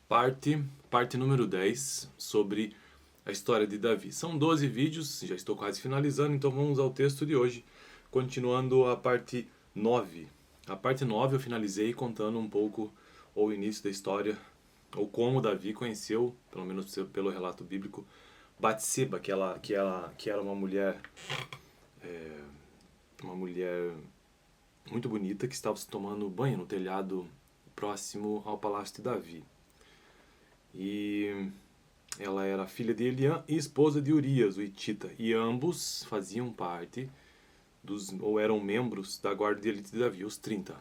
Parte número 10 sobre a história de Davi. São 12 vídeos, já estou quase finalizando, então vamos ao texto de hoje, continuando a parte 9. A parte 9 eu finalizei contando um pouco o início da história, ou como Davi conheceu, pelo menos pelo relato bíblico, Batseba, que era uma mulher muito bonita que estava se tomando banho no telhado próximo ao palácio de Davi. E ela era filha de Eliã e esposa de Urias, o hitita, e ambos faziam parte ou eram membros da guarda de elite de Davi, os 30.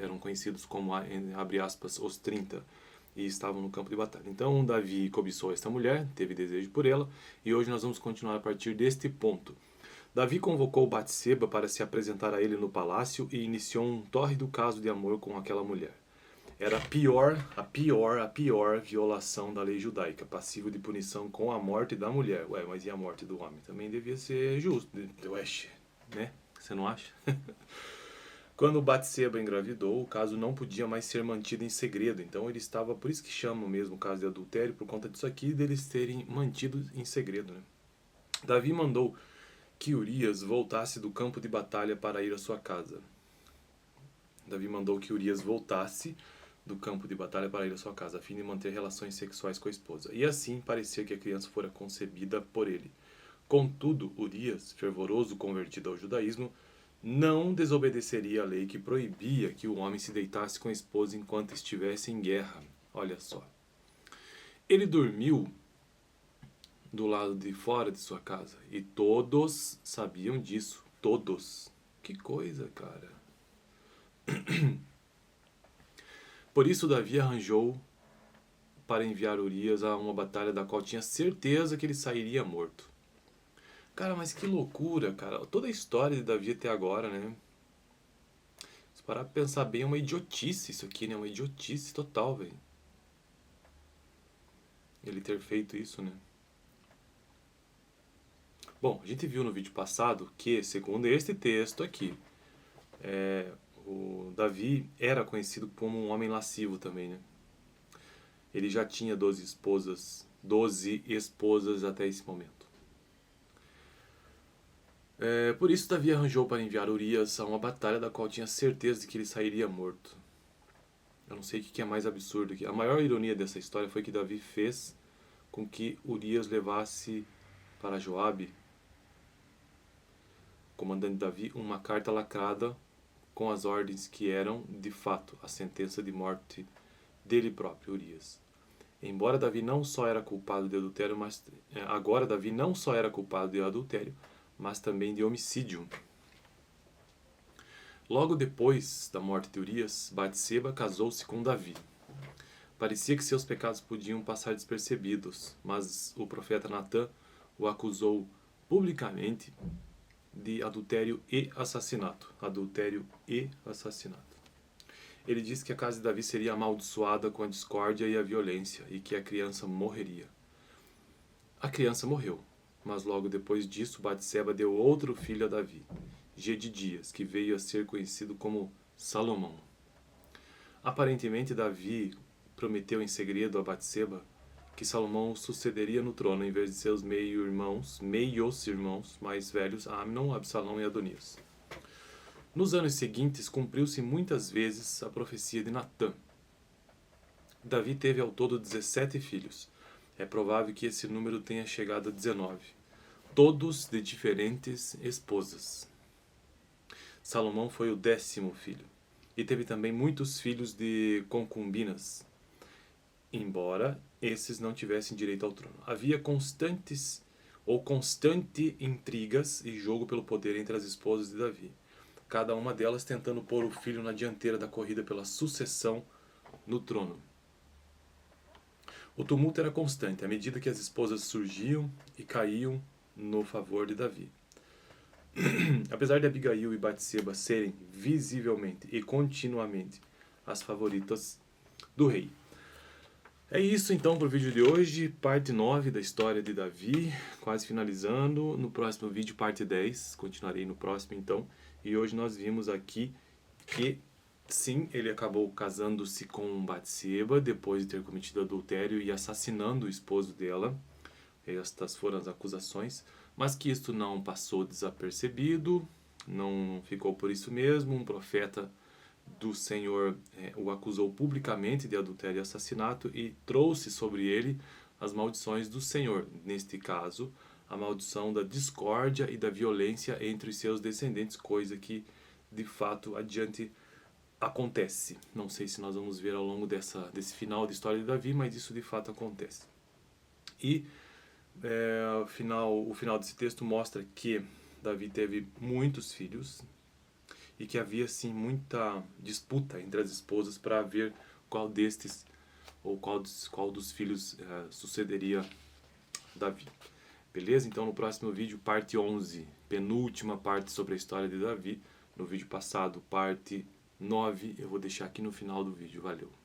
Eram conhecidos como, abre aspas, os 30, e estavam no campo de batalha. Então Davi cobiçou esta mulher, teve desejo por ela, e hoje nós vamos continuar a partir deste ponto. Davi convocou Batseba para se apresentar a ele no palácio e iniciou um tórrido caso de amor com aquela mulher. Era a pior violação da lei judaica, passivo de punição com a morte da mulher. Ué, mas e a morte do homem? Também devia ser justo. Ué, né? Você não acha? Quando Batseba engravidou, o caso não podia mais ser mantido em segredo. Então ele estava, por isso que chamam mesmo o caso de adultério, por conta disso aqui, deles terem mantido em segredo, né? Davi mandou que Urias voltasse do campo de batalha para ir à sua casa. Davi mandou que Urias voltasse do campo de batalha para ir à sua casa, a fim de manter relações sexuais com a esposa. E assim parecia que a criança fora concebida por ele. Contudo, Urias, fervoroso convertido ao judaísmo, não desobedeceria a lei que proibia que o homem se deitasse com a esposa enquanto estivesse em guerra. Olha só. Ele dormiu do lado de fora de sua casa, e todos sabiam disso. Todos. Que coisa, cara. Por isso Davi arranjou para enviar Urias a uma batalha da qual tinha certeza que ele sairia morto. Cara, mas que loucura, cara. Toda a história de Davi até agora, né? Se parar pra pensar bem, é uma idiotice isso aqui, né? Uma idiotice total, velho. Ele ter feito isso, né? Bom, a gente viu no vídeo passado que, segundo este texto aqui, o Davi era conhecido como um homem lascivo também, né? Ele já tinha 12 esposas até esse momento. Por isso Davi arranjou para enviar Urias a uma batalha da qual tinha certeza de que ele sairia morto. Eu não sei o que é mais absurdo aqui. A maior ironia dessa história foi que Davi fez com que Urias levasse para Joabe, comandante Davi, uma carta lacrada com as ordens que eram, de fato, a sentença de morte dele próprio, Urias. Embora Davi não só era culpado de adultério, agora Davi não só era culpado de adultério, mas também de homicídio. Logo depois da morte de Urias, Batseba casou-se com Davi. Parecia que seus pecados podiam passar despercebidos, mas o profeta Natã o acusou publicamente de adultério e assassinato. Ele disse que a casa de Davi seria amaldiçoada com a discórdia e a violência e que a criança morreria. A criança morreu, mas logo depois disso Batseba deu outro filho a Davi, Gedidias, que veio a ser conhecido como Salomão. Aparentemente Davi prometeu em segredo a Batseba que Salomão sucederia no trono em vez de seus meios-irmãos mais velhos, Amnon, Absalão e Adonias. Nos anos seguintes, cumpriu-se muitas vezes a profecia de Natã. Davi teve ao todo 17 filhos. É provável que esse número tenha chegado a 19, todos de diferentes esposas. Salomão foi o 10º filho, e teve também muitos filhos de concubinas, embora esses não tivessem direito ao trono. Havia constante intrigas e jogo pelo poder entre as esposas de Davi, cada uma delas tentando pôr o filho na dianteira da corrida pela sucessão no trono. O tumulto era constante, à medida que as esposas surgiam e caíam no favor de Davi. Apesar de Abigail e Batseba serem visivelmente e continuamente as favoritas do rei. É isso então para o vídeo de hoje, parte 9 da história de Davi, quase finalizando. No próximo vídeo, parte 10, continuarei no próximo então. E hoje nós vimos aqui que Sim, ele acabou casando-se com Batseba depois de ter cometido adultério e assassinando o esposo dela. Estas foram as acusações, mas que isto não passou desapercebido, não ficou por isso mesmo. Um profeta do Senhor o acusou publicamente de adultério e assassinato e trouxe sobre ele as maldições do Senhor. Neste caso, a maldição da discórdia e da violência entre os seus descendentes, coisa que de fato adiante acontece. Não sei se nós vamos ver ao longo desse final da história de Davi, mas isso de fato acontece. E o final desse texto mostra que Davi teve muitos filhos e que havia sim muita disputa entre as esposas para ver qual destes ou qual dos filhos sucederia Davi. Beleza? Então no próximo vídeo, parte 11, penúltima parte sobre a história de Davi. No vídeo passado, parte 9, eu vou deixar aqui no final do vídeo. Valeu!